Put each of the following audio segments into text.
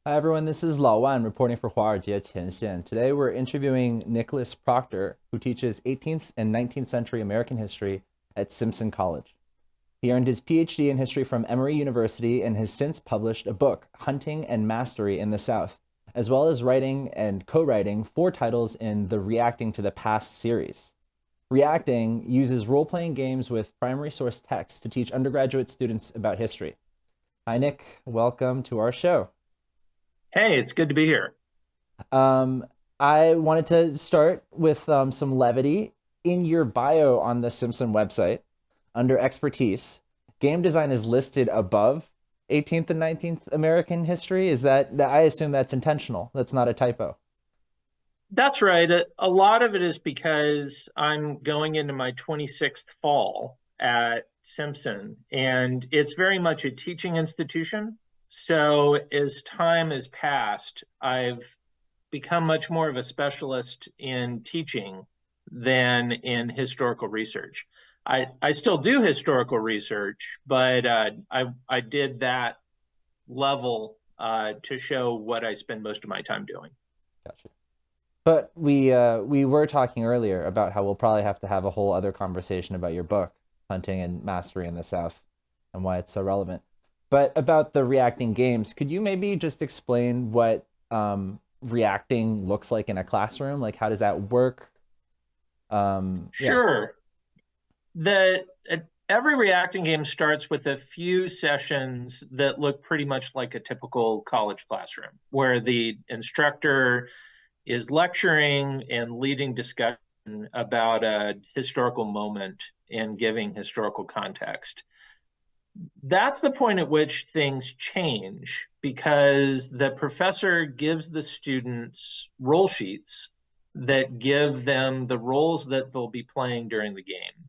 Hi everyone, this is Lao Wan reporting for 华尔街电视. Today we're interviewing Nicolas Proctor, who teaches 18th and 19th century American history at Simpson College. He earned his PhD in history from Emory University and has since published a book, Hunting and Mastery in the South, as well as writing and co-writing 4 titles in the Reacting to the Past series. Reacting uses role-playing games with primary source text to teach undergraduate students about history. Hi Nick, welcome to our show. Hey, it's good to be here. Um, I wanted to start with some levity. In your bio on the Simpson website, under expertise, game design is listed above 18th and 19th American history. Is that I assume that's intentional. That's not a typo. That's right. A lot of it is because I'm going into my 26th fall at Simpson, and it's very much a teaching institution. So as time has passed, I've become much more of a specialist in teaching than in historical research. I still do historical research, but I did that level to show what I spend most of my time doing. Gotcha. But we were talking earlier about how we'll probably have to have a whole other conversation about your book, Hunting and Mastery in the South, and why it's so relevant. But about the reacting games, could you maybe just explain what reacting looks like in a classroom? Like, how does that work? Yeah, Sure. The every reacting game starts with a few sessions that look pretty much like a typical college classroom, where the instructor is lecturing and leading discussion about a historical moment and giving historical context. That's the point at which things change because the professor gives the students role sheets that give them the roles that they'll be playing during the game.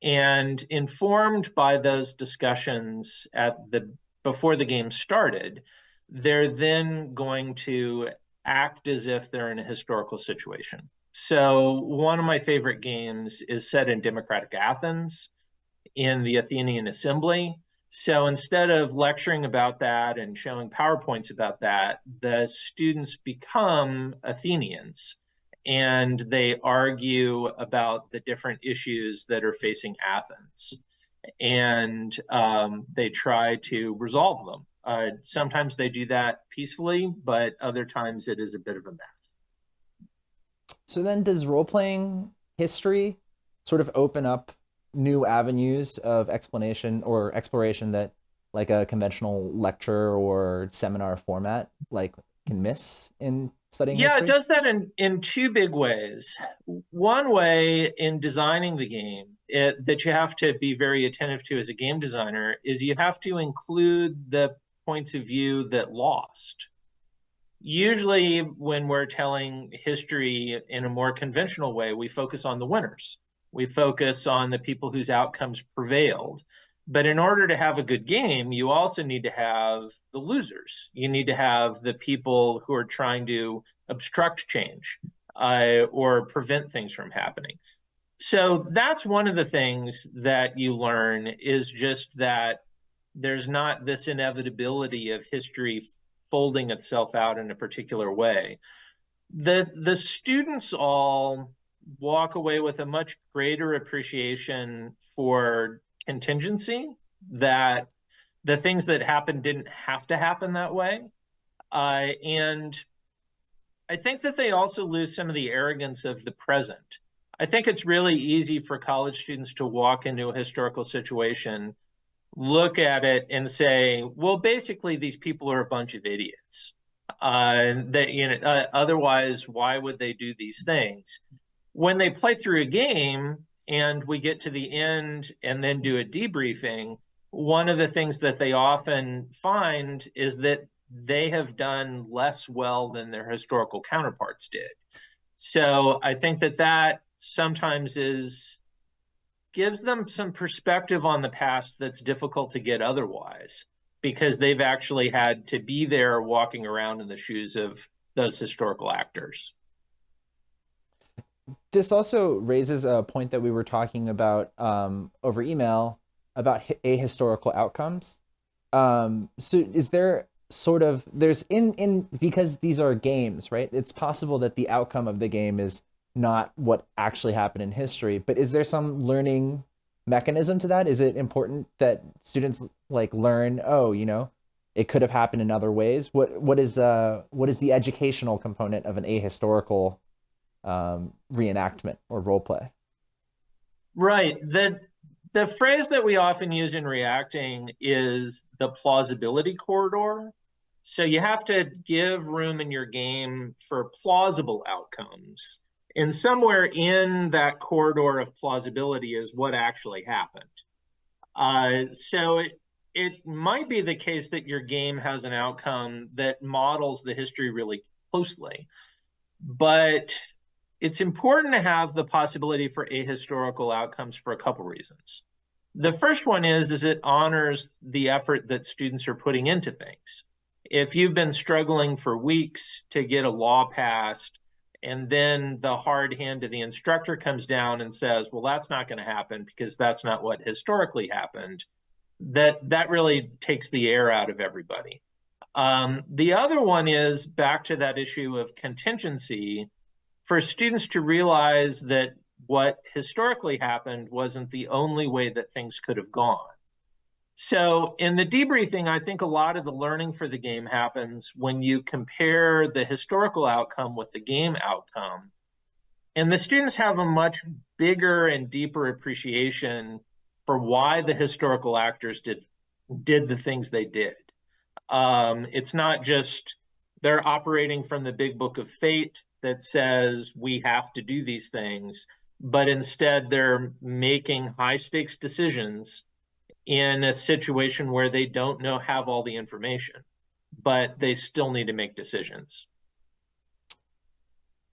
And informed by those discussions at the before the game started, they're then going to act as if they're in a historical situation. So one of my favorite games is set in democratic Athens in the Athenian assembly. So instead of lecturing about that and showing PowerPoints about that, the students become Athenians and they argue about the different issues that are facing Athens. And they try to resolve them. Sometimes they do that peacefully, but other times it is a bit of a mess. so then does role playing history sort of open up new avenues of explanation or exploration that like a conventional lecture or seminar format like can miss in studying Yeah, it history? does that in two big ways. One way in designing the game that you have to be very attentive to as a game designer is you have to include the points of view that lost. Usually, when we're telling history in a more conventional way, we focus on the winners. We focus on the people whose outcomes prevailed. But in order to have a good game, you also need to have the losers. You need to have the people who are trying to obstruct change or prevent things from happening. So that's one of the things that you learn is just that there's not this inevitability of history folding itself out in a particular way. The students all walk away with a much greater appreciation for contingency, that the things that happened didn't have to happen that way. And I think that they also lose some of the arrogance of the present. I think it's really easy for college students to walk into a historical situation, look at it, and say, "Well, basically, these people are a bunch of idiots. Otherwise, why would they do these things?" When they play through a game and we get to the end and then do a debriefing, one of the things that they often find is that they have done less well than their historical counterparts did. So I think that that sometimes is gives them some perspective on the past that's difficult to get otherwise because they've actually had to be there walking around in the shoes of those historical actors. This also raises a point that we were talking about over email about ahistorical outcomes. So is there sort of, there's because these are games, right? It's possible that the outcome of the game is not what actually happened in history, but is there some learning mechanism to that? Is it important that students like learn, oh, it could have happened in other ways? What is the educational component of an ahistorical reenactment or role play? Right. The phrase that we often use in reacting is the plausibility corridor. So you have to give room in your game for plausible outcomes. And somewhere in that corridor of plausibility is what actually happened. So it might be the case that your game has an outcome that models the history really closely. But it's important to have the possibility for ahistorical outcomes for a couple reasons. The first one is it honors the effort that students are putting into things. If you've been struggling for weeks to get a law passed, and then the hard hand of the instructor comes down and says, well, that's not going to happen because that's not what historically happened, that really takes the air out of everybody. The other one is back to that issue of contingency, for students to realize that what historically happened wasn't the only way that things could have gone. So in the debriefing, I think a lot of the learning for the game happens when you compare the historical outcome with the game outcome. And the students have a much bigger and deeper appreciation for why the historical actors did the things they did. It's not just they're operating from the big book of fate that says we have to do these things, but instead they're making high stakes decisions in a situation where they don't have all the information, but they still need to make decisions.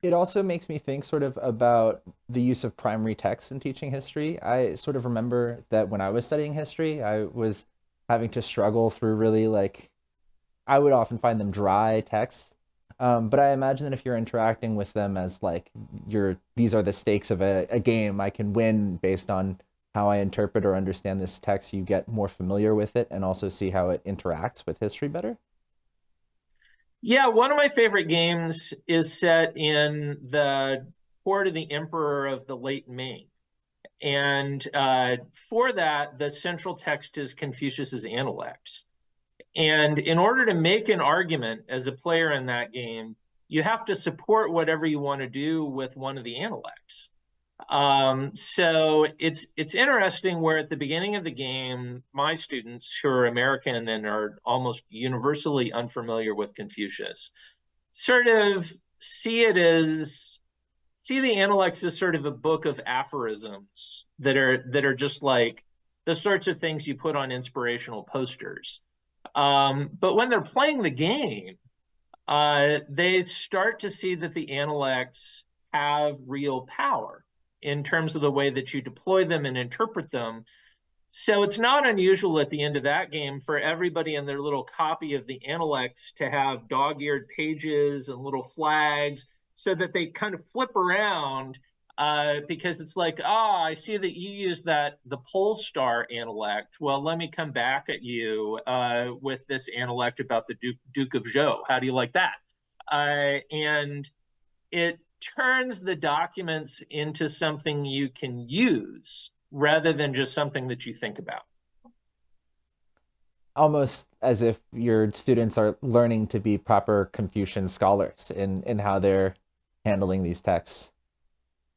It also makes me think sort of about the use of primary text in teaching history. I sort of remember that when I was studying history, I was having to struggle through really I would often find them dry texts. But I imagine that if you're interacting with them as these are the stakes of a game, I can win based on how I interpret or understand this text, you get more familiar with it and also see how it interacts with history better. Yeah, one of my favorite games is set in the court of the emperor of the late Ming. And for that, the central text is Confucius's Analects. And in order to make an argument as a player in that game, you have to support whatever you want to do with one of the Analects. So it's interesting where at the beginning of the game, my students who are American and are almost universally unfamiliar with Confucius sort of see the Analects as sort of a book of aphorisms that are just like the sorts of things you put on inspirational posters. But when they're playing the game, they start to see that the Analects have real power in terms of the way that you deploy them and interpret them. So it's not unusual at the end of that game for everybody in their little copy of the Analects to have dog-eared pages and little flags so that they kind of flip around because it's like, I see that you used the pole star Analect. Well, let me come back at you with this Analect about the Duke of Zhou. How do you like that? And it turns the documents into something you can use rather than just something that you think about. Almost as if your students are learning to be proper Confucian scholars in how they're handling these texts.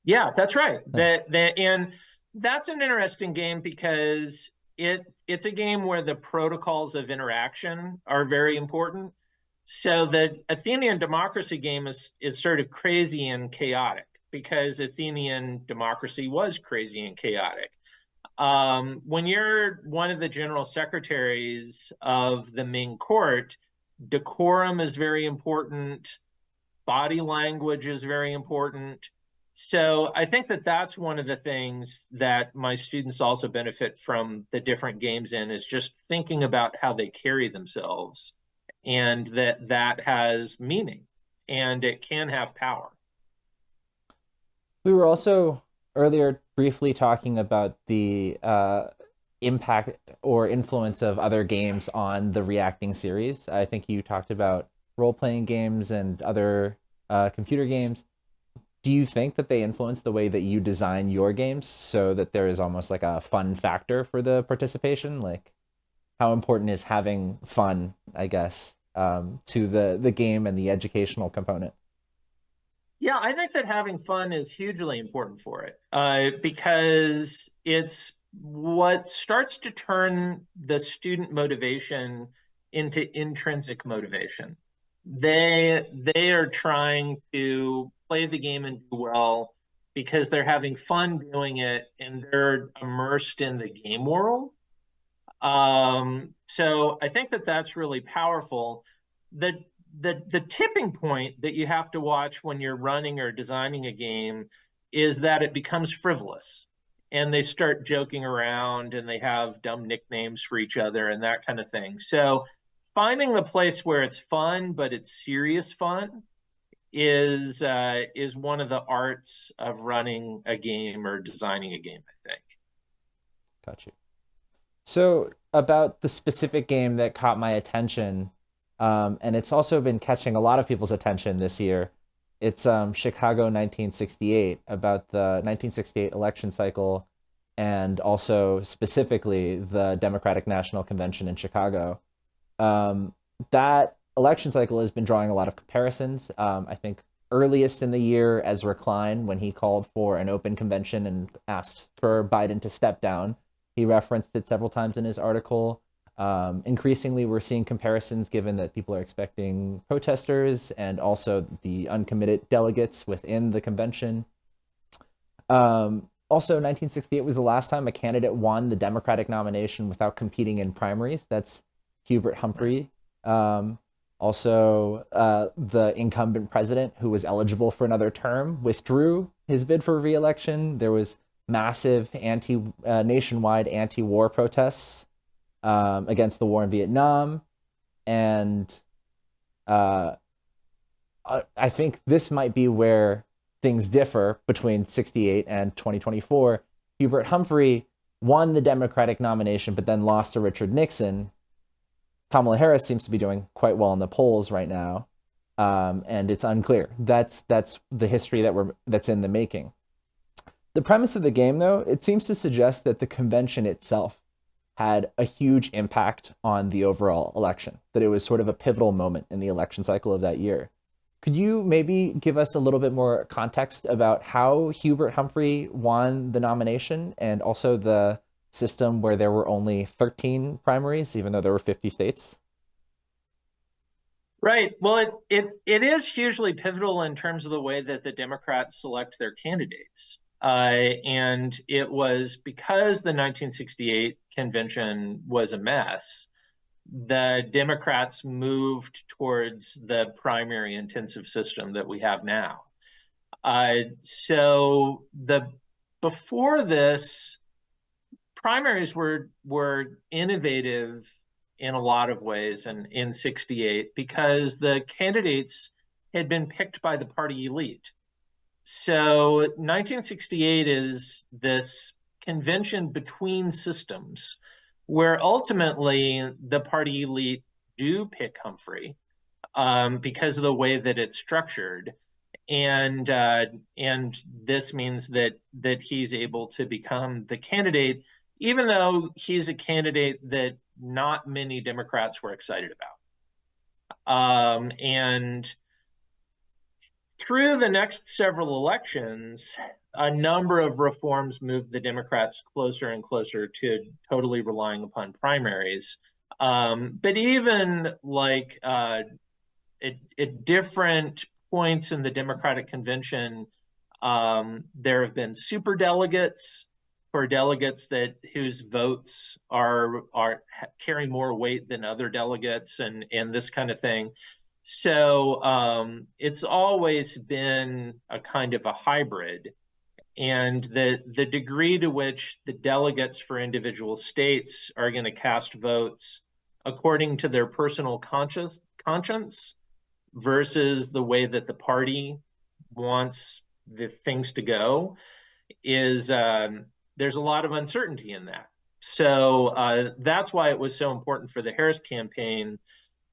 Yeah, that's right. And that's an interesting game because it's a game where the protocols of interaction are very important. So the Athenian democracy game is sort of crazy and chaotic because Athenian democracy was crazy and chaotic. When you're one of the general secretaries of the Ming court, decorum is very important. Body language is very important. So I think that that's one of the things that my students also benefit from the different games in is just thinking about how they carry themselves and that has meaning and it can have power. We were also earlier briefly talking about the impact or influence of other games on the reacting series. I think you talked about role-playing games and other computer games. Do you think that they influence the way that you design your games so that there is almost like a fun factor for the participation? Like, how important is having fun, I guess, to the game and the educational component? Yeah, I think that having fun is hugely important for it, because it's what starts to turn the student motivation into intrinsic motivation. They are trying to play the game and do well because they're having fun doing it and they're immersed in the game world. So I think that that's really powerful. The the tipping point that you have to watch when you're running or designing a game is that it becomes frivolous and they start joking around and they have dumb nicknames for each other and that kind of thing. So finding the place where it's fun but it's serious fun is one of the arts of running a game or designing a game, I think. Got you. So about the specific game that caught my attention, and it's also been catching a lot of people's attention this year. It's Chicago 1968, about the 1968 election cycle, and also specifically the Democratic National Convention in Chicago. That election cycle has been drawing a lot of comparisons. I think earliest in the year, Ezra Klein, when he called for an open convention and asked for Biden to step down, he referenced it several times in his article. Increasingly, we're seeing comparisons given that people are expecting protesters and also the uncommitted delegates within the convention. Also, 1968 was the last time a candidate won the Democratic nomination without competing in primaries. That's Hubert Humphrey. Also, the incumbent president, who was eligible for another term, withdrew his bid for re-election. There was massive nationwide anti-war protests against the war in Vietnam. And I think this might be where things differ between 68 and 2024. Hubert Humphrey won the Democratic nomination, but then lost to Richard Nixon. Kamala Harris seems to be doing quite well in the polls right now. And it's unclear. That's the history that's in the making. The premise of the game, though, it seems to suggest that the convention itself had a huge impact on the overall election, that it was sort of a pivotal moment in the election cycle of that year. Could you maybe give us a little bit more context about how Hubert Humphrey won the nomination and also the system where there were only 13 primaries, even though there were 50 states? Right. Well, it is hugely pivotal in terms of the way that the Democrats select their candidates. And it was because the 1968 convention was a mess, the Democrats moved towards the primary intensive system that we have now. So before this, primaries were innovative in a lot of ways in 68 because the candidates had been picked by the party elite. So 1968 is this convention between systems where ultimately the party elite do pick Humphrey because of the way that it's structured. And this means that he's able to become the candidate, even though he's a candidate that not many Democrats were excited about. And through the next several elections, a number of reforms moved the Democrats closer and closer to totally relying upon primaries. But even like at different points in the Democratic convention, there have been super delegates for delegates whose votes are carry more weight than other delegates and this kind of thing. So it's always been a kind of a hybrid. And the degree to which the delegates for individual states are going to cast votes according to their personal conscience versus the way that the party wants the things to go is there's a lot of uncertainty in that. So that's why it was so important for the Harris campaign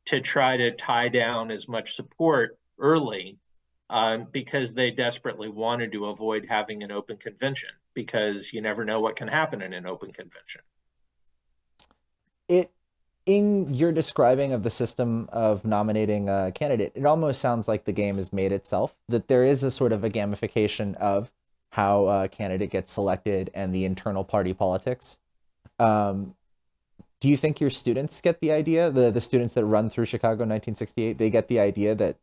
to try to tie down as much support early, because they desperately wanted to avoid having an open convention, because you never know what can happen in an open convention. In your describing of the system of nominating a candidate, it almost sounds like the game is made itself, that there is a sort of a gamification of how a candidate gets selected and the internal party politics. Do you think your students get the idea, the students that run through Chicago 1968, they get the idea that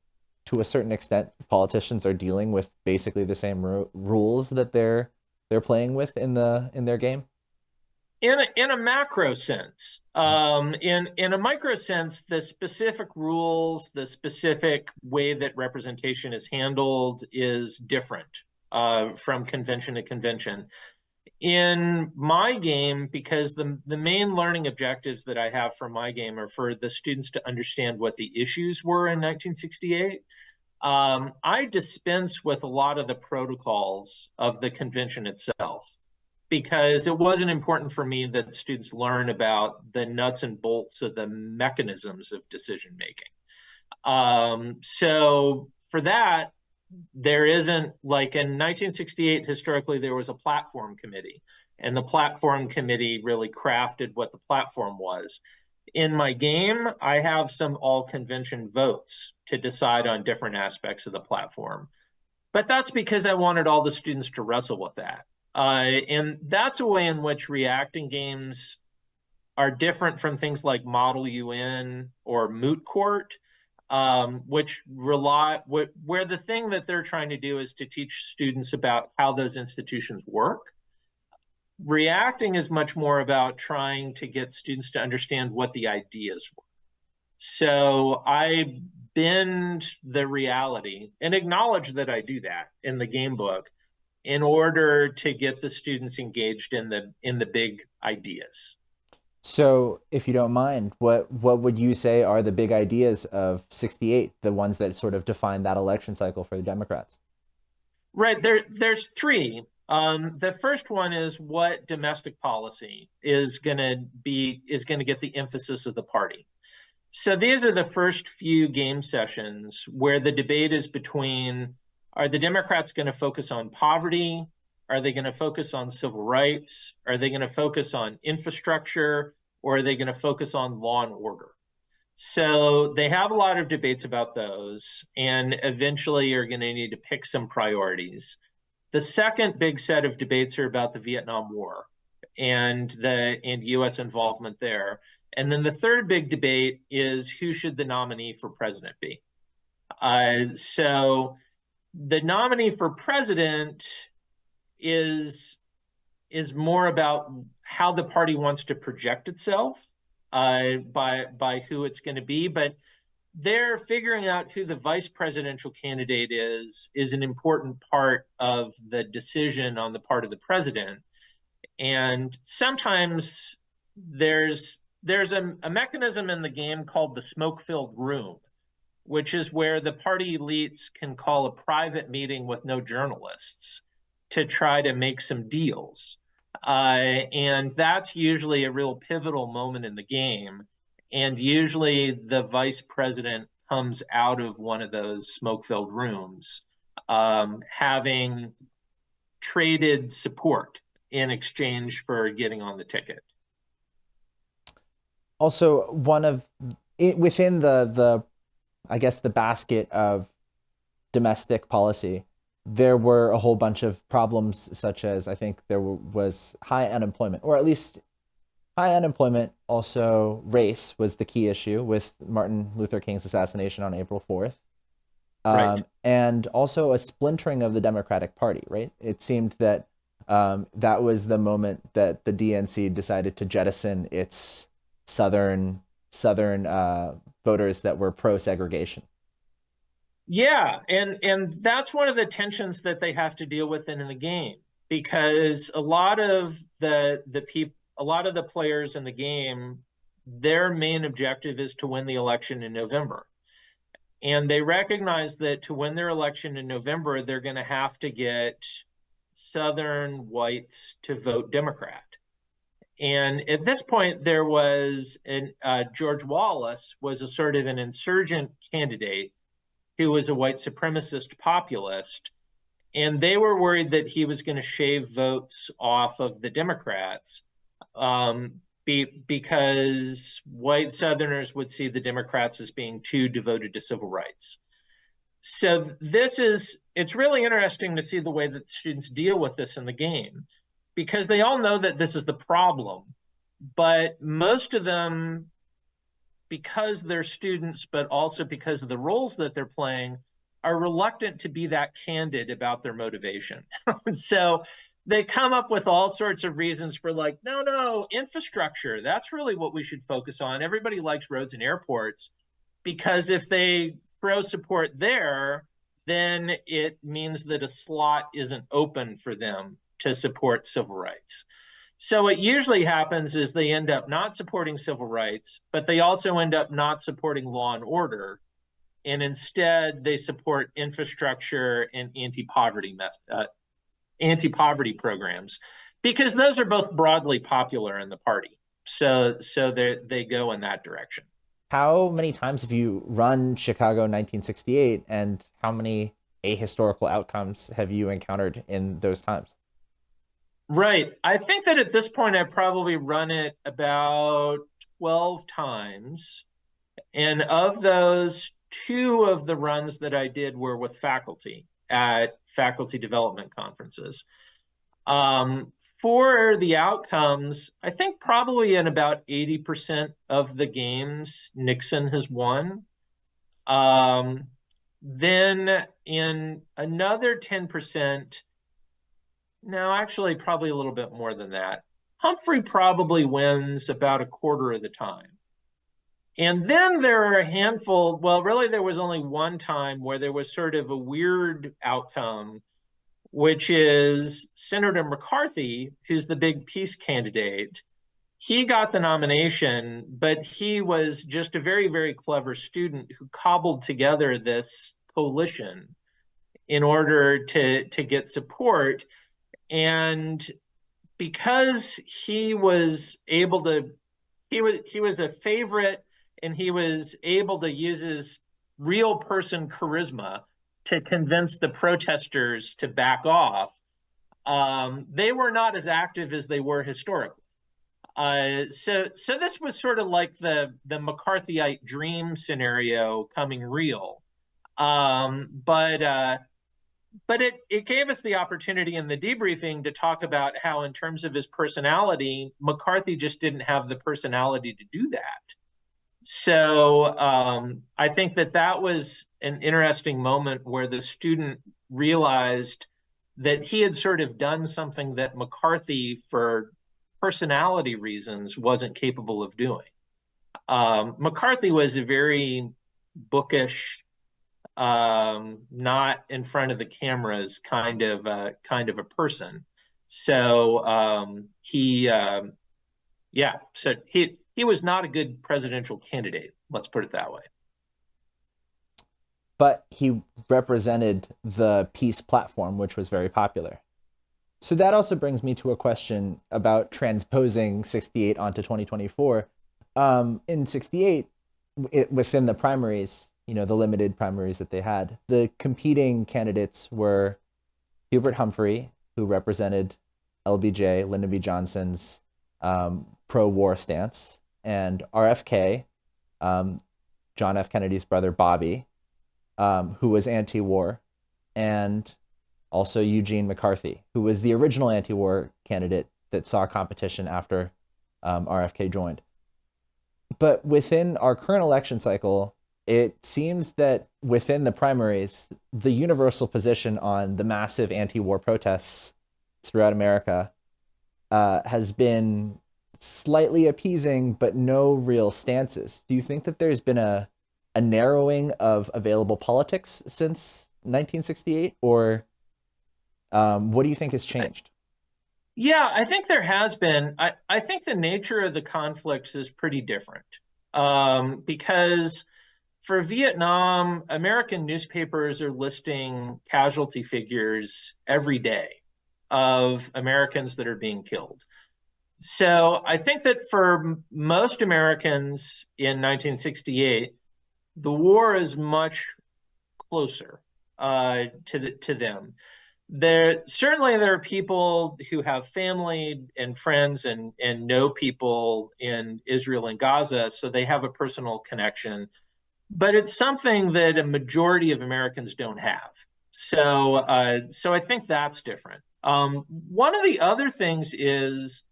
to a certain extent politicians are dealing with basically the same rules that they're playing with in their game? In a macro sense, in a micro sense, the specific rules, the specific way that representation is handled is different from convention to convention. In my game, because the main learning objectives that I have for my game are for the students to understand what the issues were in 1968, I dispense with a lot of the protocols of the convention itself, because it wasn't important for me that students learn about the nuts and bolts of the mechanisms of decision making. So for that, there isn't, like in 1968, historically, there was a platform committee, and the platform committee really crafted what the platform was. In my game, I have some all convention votes to decide on different aspects of the platform. But that's because I wanted all the students to wrestle with that. And that's a way in which reacting games are different from things like Model UN or Moot Court, which where the thing that they're trying to do is to teach students about how those institutions work. Reacting is much more about trying to get students to understand what the ideas were. So I bend the reality and acknowledge that I do that in the game book in order to get the students engaged in the big ideas. So, if you don't mind, what would you say are the big ideas of 68, the ones that sort of define that election cycle for the Democrats? Right, there's three. The first one is what domestic policy is going to get the emphasis of the party. So these are the first few game sessions where the debate is between, are the Democrats going to focus on poverty? Are they going to focus on civil rights? Are they going to focus on infrastructure? Or are they going to focus on law and order? So they have a lot of debates about those, and eventually are going to need to pick some priorities. The second big set of debates are about the Vietnam War and U.S. involvement there. And then the third big debate is who should the nominee for president be? So the nominee for president is more about how the party wants to project itself by who it's going to be. But they're figuring out who the vice presidential candidate is an important part of the decision on the part of the president. And sometimes there's a mechanism in the game called the smoke-filled room, which is where the party elites can call a private meeting with no journalists to try to make some deals. And that's usually a real pivotal moment in the game. And usually the vice president comes out of one of those smoke-filled rooms, having traded support in exchange for getting on the ticket. Also, within the I guess the basket of domestic policy, there were a whole bunch of problems, such as I think there was high unemployment, or at least high unemployment. Also, race was the key issue with Martin Luther King's assassination on April 4th. Right. And also a splintering of the Democratic Party, right? It seemed that that was the moment that the DNC decided to jettison its southern voters that were pro-segregation. Yeah, and that's one of the tensions that they have to deal with in the game, because a lot of the players in the game, their main objective is to win the election in November. And they recognize that to win their election in November, they're going to have to get Southern whites to vote Democrat. And at this point, there was George Wallace was a sort of an insurgent candidate who was a white supremacist populist. And they were worried that he was going to shave votes off of the Democrats because white Southerners would see the Democrats as being too devoted to civil rights. So it's really interesting to see the way that students deal with this in the game, because they all know that this is the problem, but most of them, because they're students, but also because of the roles that they're playing, are reluctant to be that candid about their motivation. So they come up with all sorts of reasons for like, no, infrastructure, that's really what we should focus on. Everybody likes roads and airports, because if they throw support there, then it means that a slot isn't open for them to support civil rights. So what usually happens is they end up not supporting civil rights, but they also end up not supporting law and order. And instead, they support infrastructure and anti-poverty programs, because those are both broadly popular in the party. So they go in that direction. How many times have you run Chicago 1968, and how many ahistorical outcomes have you encountered in those times? Right. I think that at this point, I've probably run it about 12 times. And of those, 2 of the runs that I did were with faculty at faculty development conferences. For the outcomes, I think probably in about 80% of the games, Nixon has won. Then in another 10%, no, actually probably a little bit more than that, Humphrey probably wins about a quarter of the time. And then there are a handful, well, really there was only one time where there was sort of a weird outcome, which is Senator McCarthy, who's the big peace candidate. He got the nomination, but he was just a very, very clever student who cobbled together this coalition in order to get support. And because he was able to, he was a favorite, and he was able to use his real person charisma to convince the protesters to back off. They were not as active as they were historically. So this was sort of like the McCarthyite dream scenario coming real. But it gave us the opportunity in the debriefing to talk about how, in terms of his personality, McCarthy just didn't have the personality to do that. So I think that was an interesting moment where the student realized that he had sort of done something that McCarthy, for personality reasons, wasn't capable of doing. McCarthy was a very bookish, not in front of the cameras kind of a person. So he was not a good presidential candidate, let's put it that way. But he represented the peace platform, which was very popular. So that also brings me to a question about transposing 68 onto 2024. In 68, within the primaries, the limited primaries that they had, the competing candidates were Hubert Humphrey, who represented LBJ, Lyndon B. Johnson's pro-war stance, and RFK, John F. Kennedy's brother Bobby, who was anti-war, and also Eugene McCarthy, who was the original anti-war candidate that saw competition after RFK joined. But within our current election cycle, it seems that within the primaries, the universal position on the massive anti-war protests throughout America has been slightly appeasing, but no real stances. Do you think that there's been a narrowing of available politics since 1968, or what do you think has changed? Yeah, I think there has been. I think the nature of the conflicts is pretty different, because for Vietnam, American newspapers are listing casualty figures every day of Americans that are being killed. So I think that for most Americans in 1968, the war is much closer to them. Certainly there are people who have family and friends and know people in Israel and Gaza, so they have a personal connection. But it's something that a majority of Americans don't have. So I think that's different. One of the other things is,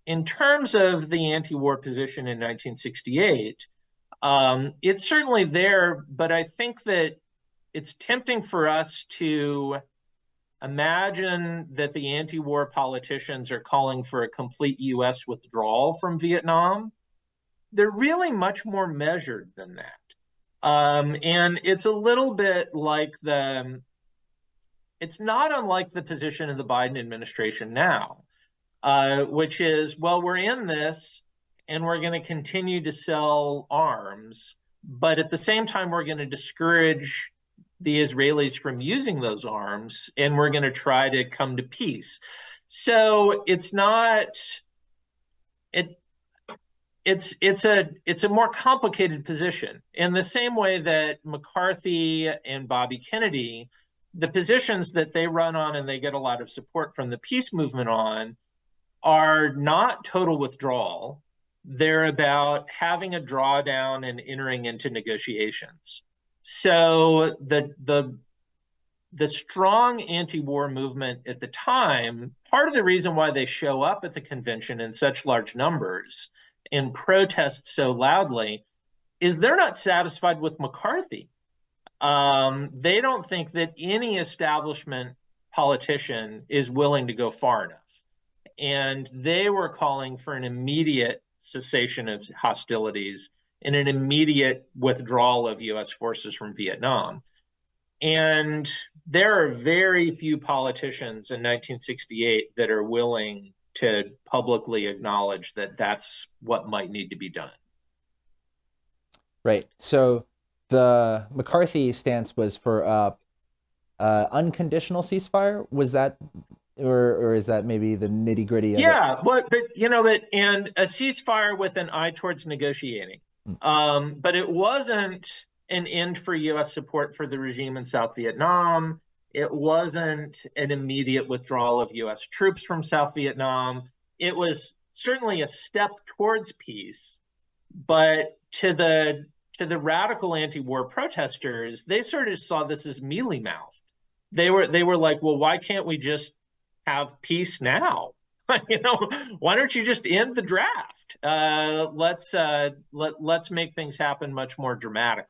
in terms of the anti-war position in 1968, it's certainly there, but I think that it's tempting for us to imagine that the anti-war politicians are calling for a complete U.S. withdrawal from Vietnam. They're really much more measured than that. And it's a little bit like it's not unlike the position of the Biden administration now, which is, well, we're in this and we're going to continue to sell arms, but at the same time, we're going to discourage the Israelis from using those arms, and we're going to try to come to peace. So it's not it's a more complicated position. In the same way that McCarthy and Bobby Kennedy, the positions that they run on and they get a lot of support from the peace movement on are not total withdrawal. They're about having a drawdown and entering into negotiations. So the strong anti-war movement at the time, part of the reason why they show up at the convention in such large numbers and protest so loudly is they're not satisfied with McCarthy. They don't think that any establishment politician is willing to go far enough. And they were calling for an immediate cessation of hostilities and an immediate withdrawal of U.S. forces from Vietnam. And there are very few politicians in 1968 that are willing to publicly acknowledge that that's what might need to be done. Right. So the McCarthy stance was for unconditional ceasefire. Was that, or is that maybe the nitty gritty of it? Yeah, but and a ceasefire with an eye towards negotiating. But it wasn't an end for U.S. support for the regime in South Vietnam. It wasn't an immediate withdrawal of U.S. troops from South Vietnam. It was certainly a step towards peace, but to the radical anti-war protesters, they sort of saw this as mealy-mouthed. They were like, well, why can't we just have peace now? Why don't you just end the draft? Let's make things happen much more dramatically.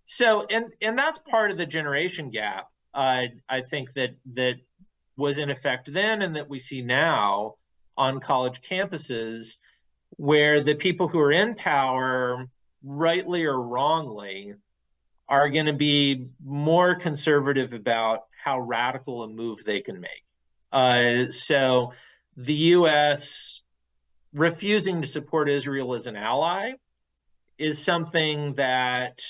So, and that's part of the generation gap. I think that was in effect then, and that we see now on college campuses, where the people who are in power, rightly or wrongly, are going to be more conservative about how radical a move they can make. So the U.S. refusing to support Israel as an ally is something that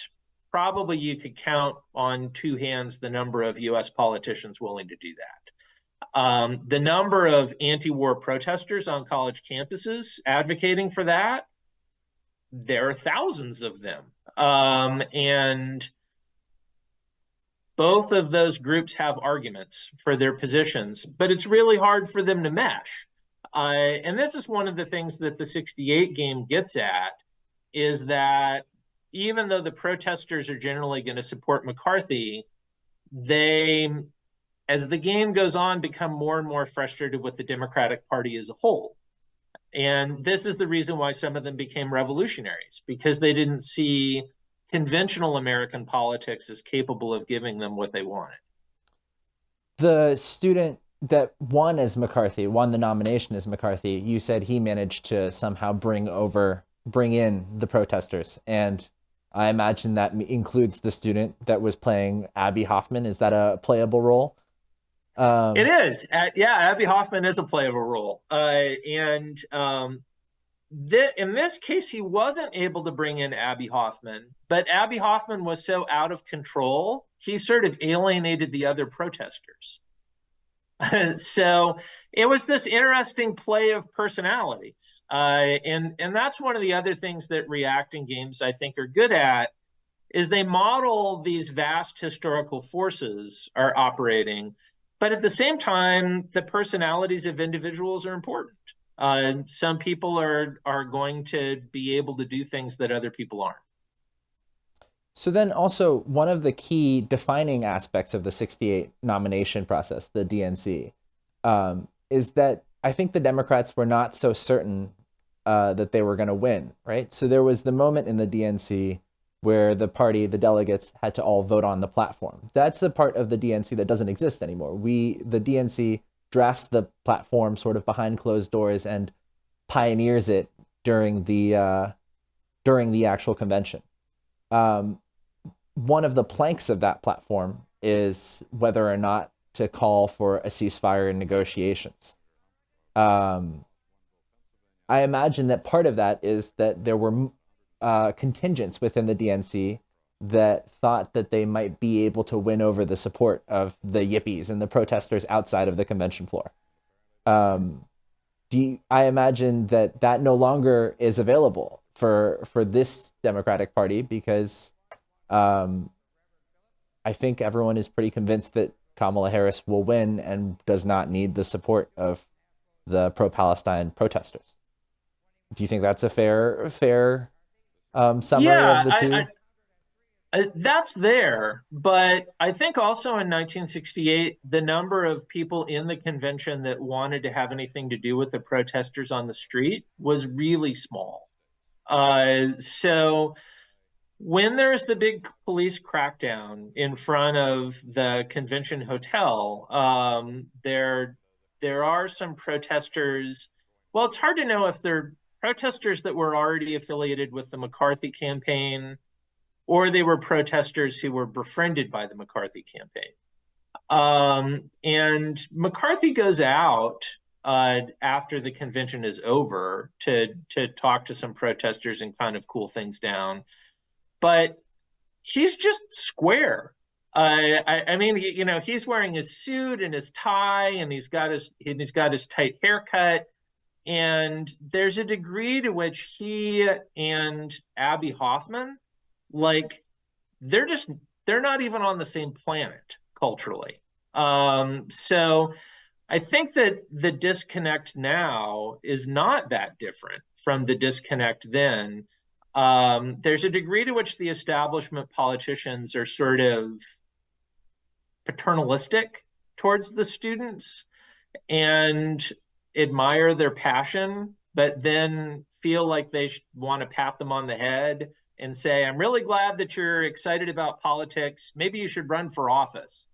probably you could count on two hands the number of U.S. politicians willing to do that. The number of anti-war protesters on college campuses advocating for that, there are thousands of them. And both of those groups have arguments for their positions, but it's really hard for them to mesh. And this is one of the things that the 68 game gets at, is that even though the protesters are generally going to support McCarthy, they, as the game goes on, become more and more frustrated with the Democratic Party as a whole. And this is the reason why some of them became revolutionaries, because they didn't see conventional American politics as capable of giving them what they wanted. The student that won the nomination as McCarthy, you said he managed to somehow bring in the protesters. And I imagine that includes the student that was playing Abby Hoffman. Is that a playable role? It is. Abby Hoffman is a playable role. In this case, he wasn't able to bring in Abby Hoffman, but Abby Hoffman was so out of control, he sort of alienated the other protesters. So it was this interesting play of personalities. And that's one of the other things that reacting games, I think, are good at, is they model these vast historical forces are operating, but at the same time, the personalities of individuals are important. Some people are going to be able to do things that other people aren't. So then also one of the key defining aspects of the 68 nomination process, the DNC, is that I think the Democrats were not so certain that they were going to win, right? So there was the moment in the DNC where the delegates had to all vote on the platform. That's the part of the DNC that doesn't exist anymore. The DNC drafts the platform sort of behind closed doors and pioneers it during the actual convention. One of the planks of that platform is whether or not to call for a ceasefire in negotiations. I imagine that part of that is that there were contingents within the DNC that thought that they might be able to win over the support of the yippies and the protesters outside of the convention floor. I imagine that no longer is available for this Democratic Party because I think everyone is pretty convinced that Kamala Harris will win and does not need the support of the pro-Palestine protesters. Do you think that's a fair summary of the two? That's there, but I think also in 1968, the number of people in the convention that wanted to have anything to do with the protesters on the street was really small. So when there's the big police crackdown in front of the convention hotel, there are some protesters. Well, it's hard to know if they're protesters that were already affiliated with the McCarthy campaign or they were protesters who were befriended by the McCarthy campaign. And McCarthy goes out after the convention is over to talk to some protesters and kind of cool things down. But he's just square. I mean, he's wearing his suit and his tie, and he's got his tight haircut. And there's a degree to which he and Abby Hoffman, like, they're not even on the same planet culturally. So I think that the disconnect now is not that different from the disconnect then. There's a degree to which the establishment politicians are sort of paternalistic towards the students and admire their passion, but then feel like they want to pat them on the head and say, I'm really glad that you're excited about politics. Maybe you should run for office.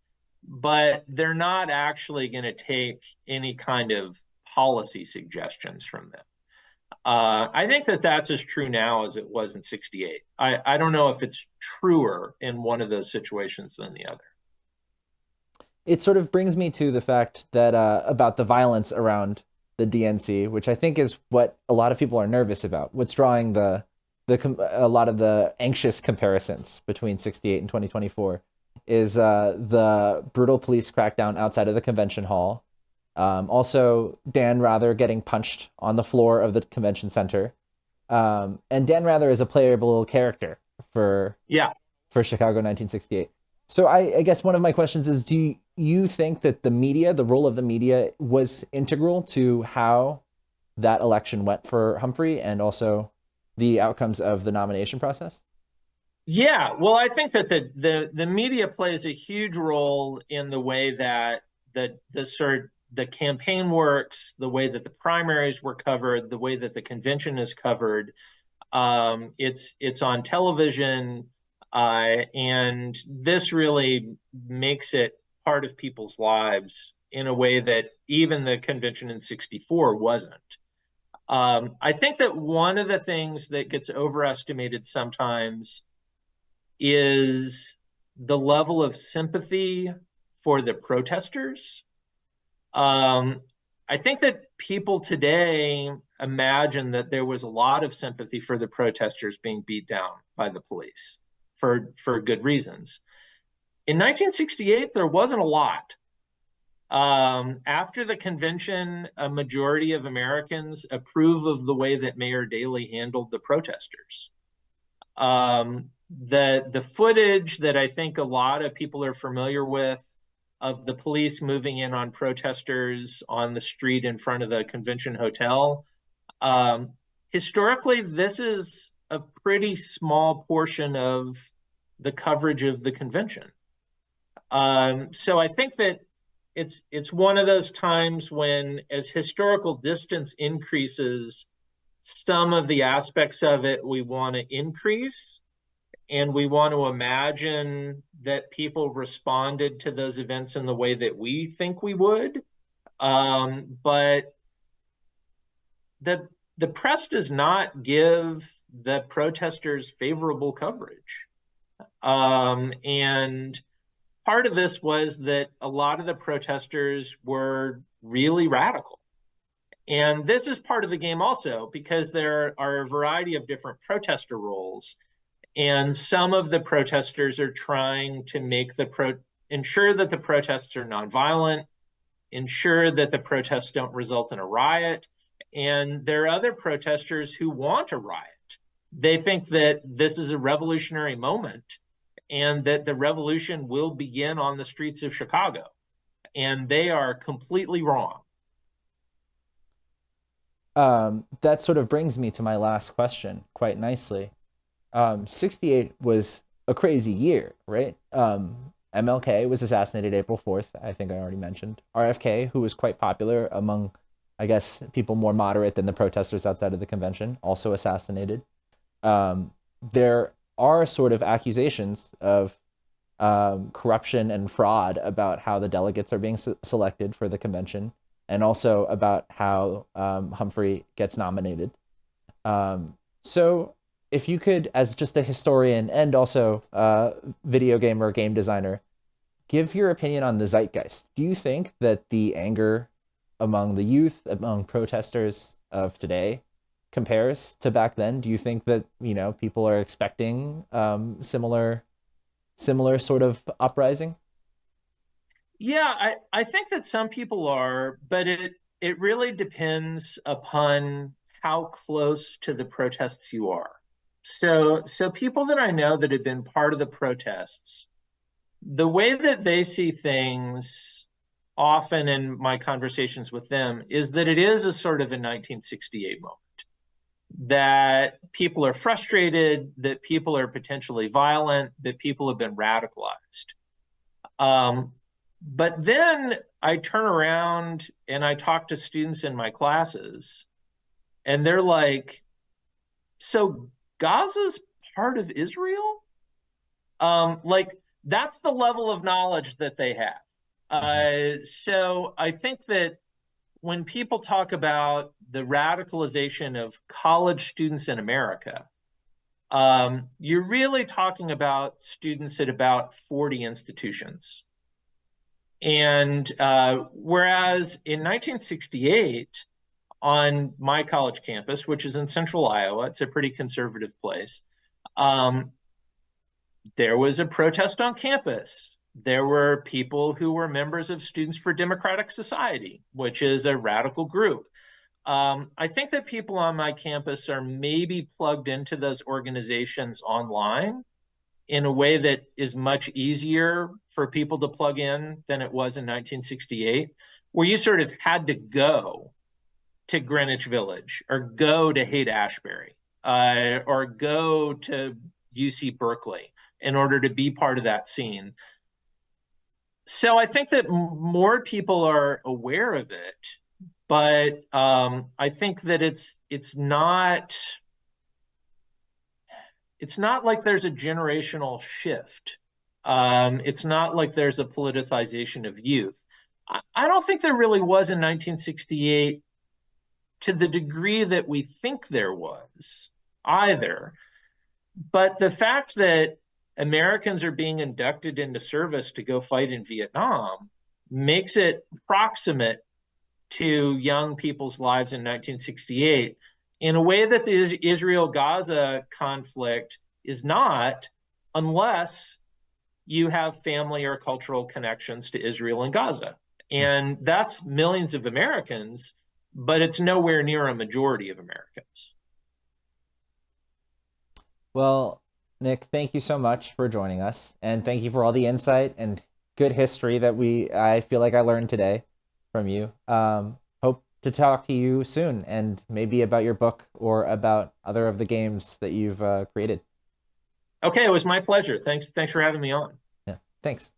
But they're not actually going to take any kind of policy suggestions from them. I think that that's as true now as it was in 68. I don't know if it's truer in one of those situations than the other. It sort of brings me to the fact that about the violence around the DNC, which I think is what a lot of people are nervous about. What's drawing a lot of the anxious comparisons between 68 and 2024 is the brutal police crackdown outside of the convention hall. Also, Dan Rather getting punched on the floor of the convention center. And Dan Rather is a playable character for Chicago 1968. So I guess one of my questions is, do you think that the role of the media was integral to how that election went for Humphrey and also the outcomes of the nomination process? Yeah, well, I think that the media plays a huge role in the way that the campaign works, the way that the primaries were covered, the way that the convention is covered. It's on television, and this really makes it part of people's lives in a way that even the convention in 64 wasn't. I think that one of the things that gets overestimated sometimes is the level of sympathy for the protesters. I think that people today imagine that there was a lot of sympathy for the protesters being beat down by the police for good reasons. In 1968, there wasn't a lot. After the convention, a majority of Americans approve of the way that Mayor Daley handled the protesters. The footage that I think a lot of people are familiar with of the police moving in on protesters on the street in front of the convention hotel, historically, this is a pretty small portion of the coverage of the convention. So I think that it's one of those times when, as historical distance increases, some of the aspects of it we want to increase, and we want to imagine that people responded to those events in the way that we think we would. But the press does not give the protesters favorable coverage. And part of this was that a lot of the protesters were really radical. And this is part of the game also, because there are a variety of different protester roles. And some of the protesters are trying to make ensure that the protests are nonviolent, ensure that the protests don't result in a riot. And there are other protesters who want a riot. They think that this is a revolutionary moment and that the revolution will begin on the streets of Chicago. And they are completely wrong. That sort of brings me to my last question quite nicely. 68 was a crazy year, right? MLK was assassinated April 4th, I think I already mentioned. RFK, who was quite popular among, I guess, people more moderate than the protesters outside of the convention, also assassinated. There are sort of accusations of corruption and fraud about how the delegates are being selected for the convention, and also about how Humphrey gets nominated. So if you could, as just a historian and also a video game or game designer, give your opinion on the zeitgeist. Do you think that the anger among the youth, among protesters of today compares to back then? Do you think that, you know, people are expecting similar sort of uprising? Yeah, I think that some people are, but it really depends upon how close to the protests you are. So people that I know that have been part of the protests, the way that they see things often in my conversations with them is that it is a sort of a 1968 moment, that people are frustrated, that people are potentially violent, that people have been radicalized. But then I turn around and I talk to students in my classes, and they're like, so Gaza's part of Israel? Like, that's the level of knowledge that they have. So I think that when people talk about the radicalization of college students in America, you're really talking about students at about 40 institutions. And whereas in 1968, on my college campus, which is in central Iowa, it's a pretty conservative place, there was a protest on campus. There were people who were members of Students for Democratic Society, which is a radical group. I think that people on my campus are maybe plugged into those organizations online in a way that is much easier for people to plug in than it was in 1968, where you sort of had to go to Greenwich Village or go to Haight-Ashbury or go to UC Berkeley in order to be part of that scene. So I think that more people are aware of it, but I think that it's not like there's a generational shift. It's not like there's a politicization of youth. I don't think there really was in 1968 to the degree that we think there was either. But the fact that Americans are being inducted into service to go fight in Vietnam makes it proximate to young people's lives in 1968 in a way that the Israel-Gaza conflict is not, unless you have family or cultural connections to Israel and Gaza. And that's millions of Americans, but it's nowhere near a majority of Americans. Well, Nick, thank you so much for joining us, and thank you for all the insight and good history that I feel like I learned today from you. Hope to talk to you soon, and maybe about your book or about other of the games that you've created. Okay, it was my pleasure. Thanks for having me on. Yeah, thanks.